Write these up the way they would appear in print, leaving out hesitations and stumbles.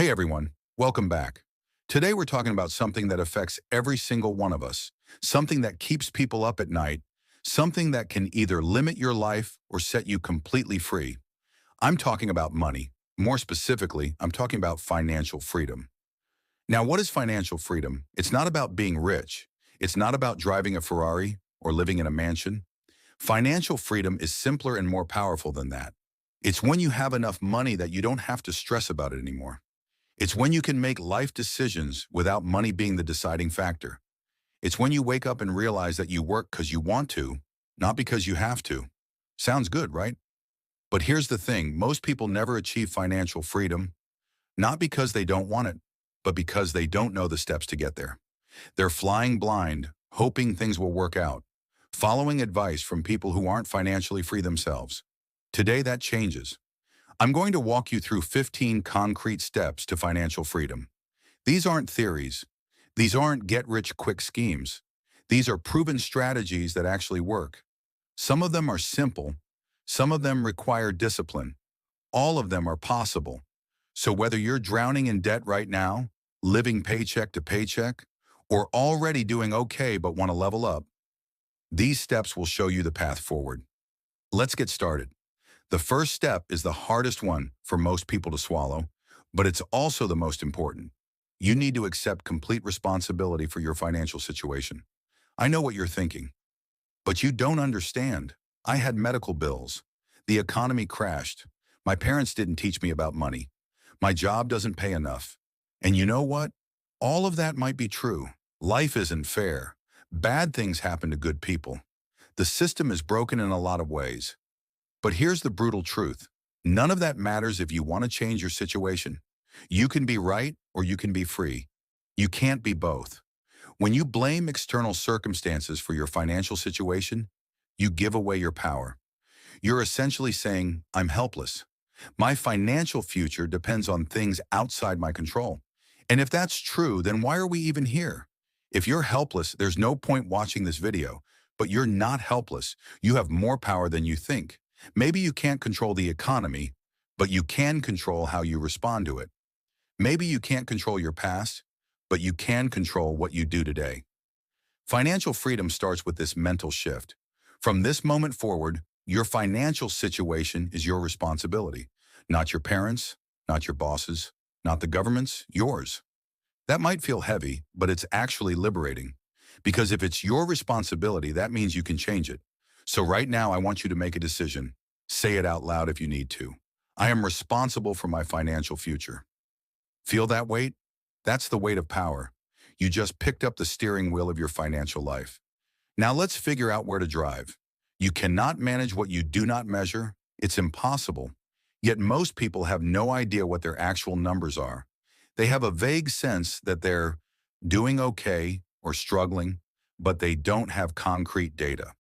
Hey everyone, welcome back. Today we're talking about something that affects every single one of us, something that keeps people up at night, something that can either limit your life or set you completely free. I'm talking about money. More specifically, I'm talking about financial freedom. Now, what is financial freedom? It's not about being rich. It's not about driving a Ferrari or living in a mansion. Financial freedom is simpler and more powerful than that. It's when you have enough money that you don't have to stress about it anymore. It's when you can make life decisions without money being the deciding factor. It's when you wake up and realize that you work because you want to, not because you have to. Sounds good, right? But here's the thing, most people never achieve financial freedom, not because they don't want it, but because they don't know the steps to get there. They're flying blind, hoping things will work out, following advice from people who aren't financially free themselves. Today that changes. I'm going to walk you through 15 concrete steps to financial freedom. These aren't theories. These aren't get-rich-quick schemes. These are proven strategies that actually work. Some of them are simple. Some of them require discipline. All of them are possible. So whether you're drowning in debt right now, living paycheck to paycheck, or already doing okay but want to level up, these steps will show you the path forward. Let's get started. The first step is the hardest one for most people to swallow, but it's also the most important. You need to accept complete responsibility for your financial situation. I know what you're thinking, but you don't understand. I had medical bills. The economy crashed. My parents didn't teach me about money. My job doesn't pay enough. And you know what? All of that might be true. Life isn't fair. Bad things happen to good people. The system is broken in a lot of ways. But here's the brutal truth. None of that matters if you want to change your situation. You can be right or you can be free. You can't be both. When you blame external circumstances for your financial situation, you give away your power. You're essentially saying, I'm helpless. My financial future depends on things outside my control. And if that's true, then why are we even here? If you're helpless, there's no point watching this video. But you're not helpless. You have more power than you think. Maybe you can't control the economy, but you can control how you respond to it. Maybe you can't control your past, but you can control what you do today. Financial freedom starts with this mental shift. From this moment forward, your financial situation is your responsibility, not your parents, not your bosses, not the government's, yours. That might feel heavy, but it's actually liberating. Because if it's your responsibility, that means you can change it. So right now, I want you to make a decision. Say it out loud if you need to. I am responsible for my financial future. Feel that weight? That's the weight of power. You just picked up the steering wheel of your financial life. Now let's figure out where to drive. You cannot manage what you do not measure. It's impossible. Yet most people have no idea what their actual numbers are. They have a vague sense that they're doing okay or struggling, but they don't have concrete data.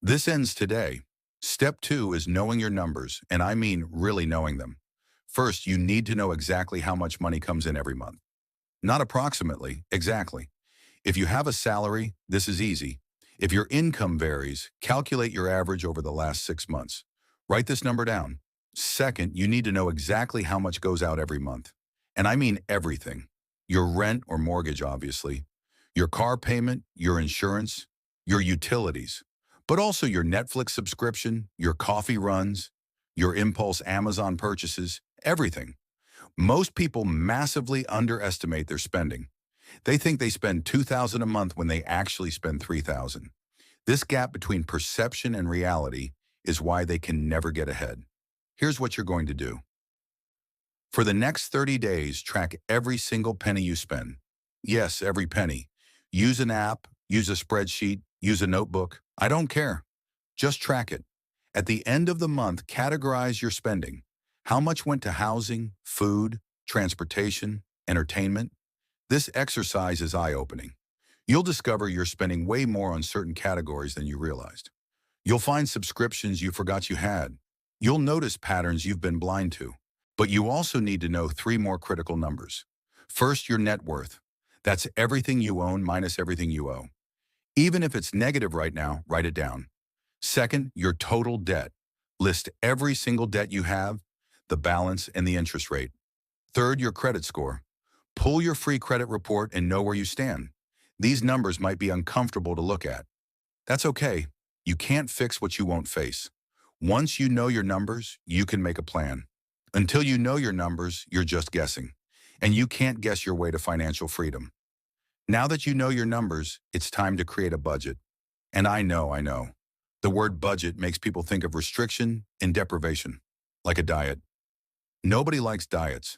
This ends today. Step 2 is knowing your numbers, and I mean really knowing them. First, you need to know exactly how much money comes in every month. Not approximately, exactly. If you have a salary, this is easy. If your income varies, calculate your average over the last 6 months. Write this number down. Second, you need to know exactly how much goes out every month. And I mean everything. Your rent or mortgage, obviously. Your car payment, your insurance, your utilities. But also your Netflix subscription, your coffee runs, your impulse Amazon purchases, everything. Most people massively underestimate their spending. They think they spend $2,000 a month when they actually spend $3,000. This gap between perception and reality is why they can never get ahead. Here's what you're going to do. For the next 30 days, track every single penny you spend. Yes, every penny. Use an app, use a spreadsheet, use a notebook. I don't care. Just track it. At the end of the month, categorize your spending. How much went to housing, food, transportation, entertainment? This exercise is eye-opening. You'll discover you're spending way more on certain categories than you realized. You'll find subscriptions you forgot you had. You'll notice patterns you've been blind to. But you also need to know 3 more critical numbers. First, your net worth. That's everything you own minus everything you owe. Even if it's negative right now, write it down. Second, your total debt. List every single debt you have, the balance, and the interest rate. Third, your credit score. Pull your free credit report and know where you stand. These numbers might be uncomfortable to look at. That's okay. You can't fix what you won't face. Once you know your numbers, you can make a plan. Until you know your numbers, you're just guessing. And you can't guess your way to financial freedom. Now that you know your numbers, it's time to create a budget. And I know. The word budget makes people think of restriction and deprivation, like a diet. Nobody likes diets,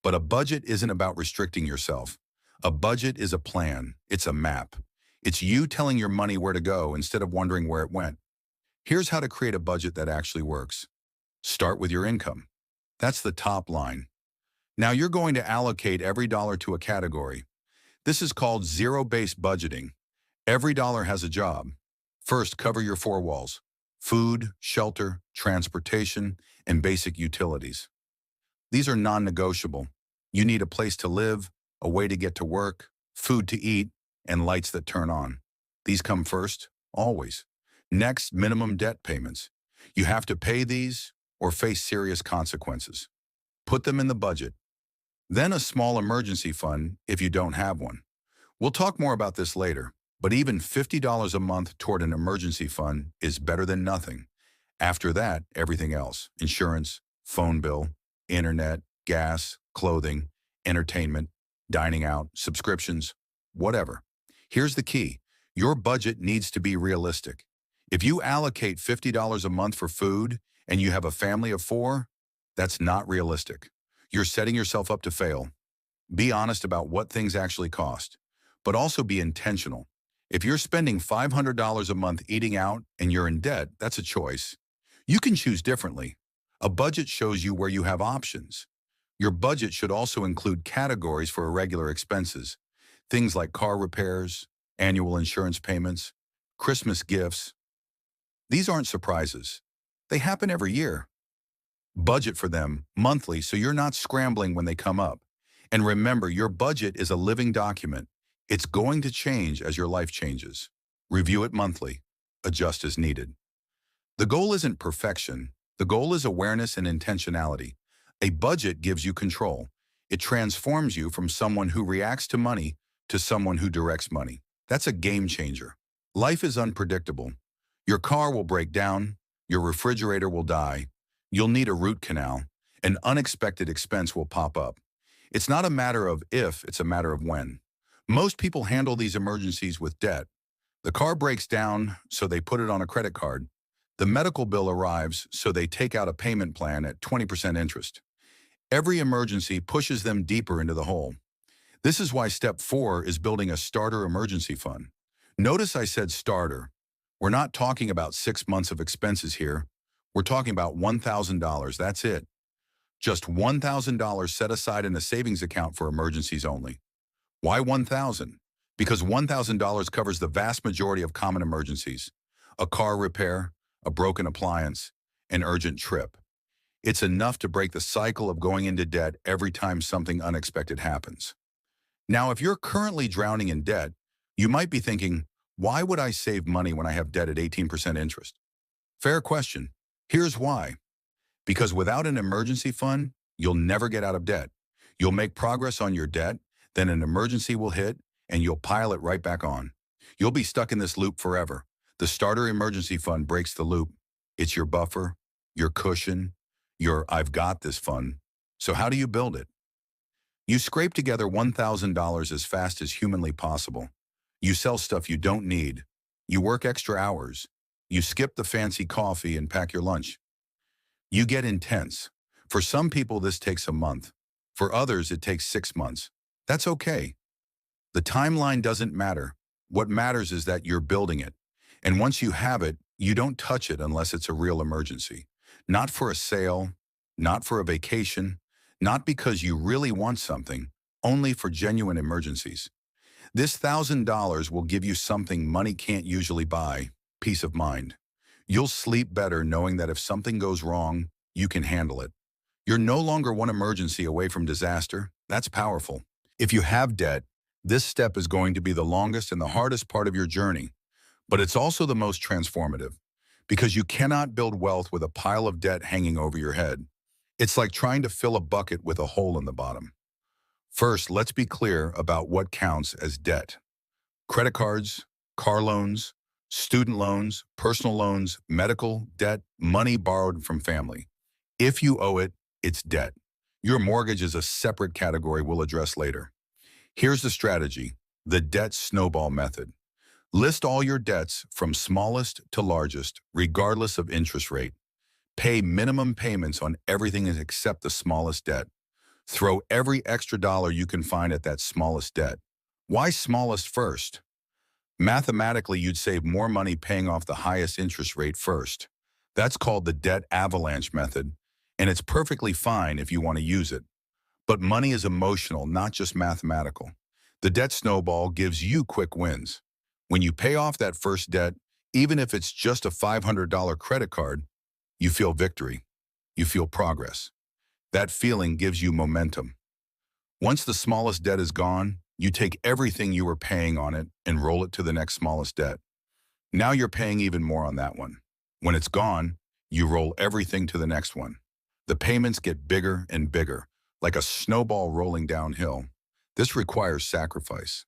but a budget isn't about restricting yourself. A budget is a plan. It's a map. It's you telling your money where to go instead of wondering where it went. Here's how to create a budget that actually works. Start with your income. That's the top line. Now you're going to allocate every dollar to a category. This is called zero-based budgeting. Every dollar has a job. First, cover your four walls: food, shelter, transportation, and basic utilities. These are non-negotiable. You need a place to live, a way to get to work, food to eat, and lights that turn on. These come first, always. Next, minimum debt payments. You have to pay these or face serious consequences. Put them in the budget. Then a small emergency fund if you don't have one. We'll talk more about this later, but even $50 a month toward an emergency fund is better than nothing. After that, everything else: insurance, phone bill, internet, gas, clothing, entertainment, dining out, subscriptions, whatever. Here's the key. Your budget needs to be realistic. If you allocate $50 a month for food and you have a family of 4, that's not realistic. You're setting yourself up to fail. Be honest about what things actually cost, but also be intentional. If you're spending $500 a month eating out and you're in debt, that's a choice. You can choose differently. A budget shows you where you have options. Your budget should also include categories for irregular expenses, things like car repairs, annual insurance payments, Christmas gifts. These aren't surprises. They happen every year. Budget for them monthly so you're not scrambling when they come up. And remember, your budget is a living document. It's going to change as your life changes. Review it monthly. Adjust as needed. The goal isn't perfection. The goal is awareness and intentionality. A budget gives you control. It transforms you from someone who reacts to money to someone who directs money. That's a game changer. Life is unpredictable. Your car will break down. Your refrigerator will die. You'll need a root canal. An unexpected expense will pop up. It's not a matter of if, it's a matter of when. Most people handle these emergencies with debt. The car breaks down, so they put it on a credit card. The medical bill arrives, so they take out a payment plan at 20% interest. Every emergency pushes them deeper into the hole. This is why step 4 is building a starter emergency fund. Notice I said starter. We're not talking about 6 months of expenses here. We're talking about $1,000, that's it. Just $1,000 set aside in a savings account for emergencies only. Why $1,000? Because $1,000 covers the vast majority of common emergencies: a car repair, a broken appliance, an urgent trip. It's enough to break the cycle of going into debt every time something unexpected happens. Now, if you're currently drowning in debt, you might be thinking, why would I save money when I have debt at 18% interest? Fair question. Here's why. Because without an emergency fund, you'll never get out of debt. You'll make progress on your debt, then an emergency will hit, and you'll pile it right back on. You'll be stuck in this loop forever. The starter emergency fund breaks the loop. It's your buffer, your cushion, your "I've got this" fund. So how do you build it? You scrape together $1,000 as fast as humanly possible. You sell stuff you don't need. You work extra hours. You skip the fancy coffee and pack your lunch. You get intense. For some people, this takes a month. For others, it takes 6 months. That's okay. The timeline doesn't matter. What matters is that you're building it. And once you have it, you don't touch it unless it's a real emergency. Not for a sale, not for a vacation, not because you really want something, only for genuine emergencies. This $1,000 will give you something money can't usually buy: peace of mind. You'll sleep better knowing that if something goes wrong, you can handle it. You're no longer one emergency away from disaster. That's powerful. If you have debt, this step is going to be the longest and the hardest part of your journey, but it's also the most transformative, because you cannot build wealth with a pile of debt hanging over your head. It's like trying to fill a bucket with a hole in the bottom. First, let's be clear about what counts as debt. Credit cards, car loans, student loans, personal loans, medical debt, money borrowed from family. If you owe it, it's debt. Your mortgage is a separate category we'll address later. Here's the strategy, the debt snowball method. List all your debts from smallest to largest, regardless of interest rate. Pay minimum payments on everything except the smallest debt. Throw every extra dollar you can find at that smallest debt. Why smallest first? Mathematically, you'd save more money paying off the highest interest rate first. That's called the debt avalanche method, and it's perfectly fine if you want to use it. But money is emotional, not just mathematical. The debt snowball gives you quick wins. When you pay off that first debt, even if it's just a $500 credit card, you feel victory. You feel progress. That feeling gives you momentum. Once the smallest debt is gone, you take everything you were paying on it and roll it to the next smallest debt. Now you're paying even more on that one. When it's gone, you roll everything to the next one. The payments get bigger and bigger, like a snowball rolling downhill. This requires sacrifice.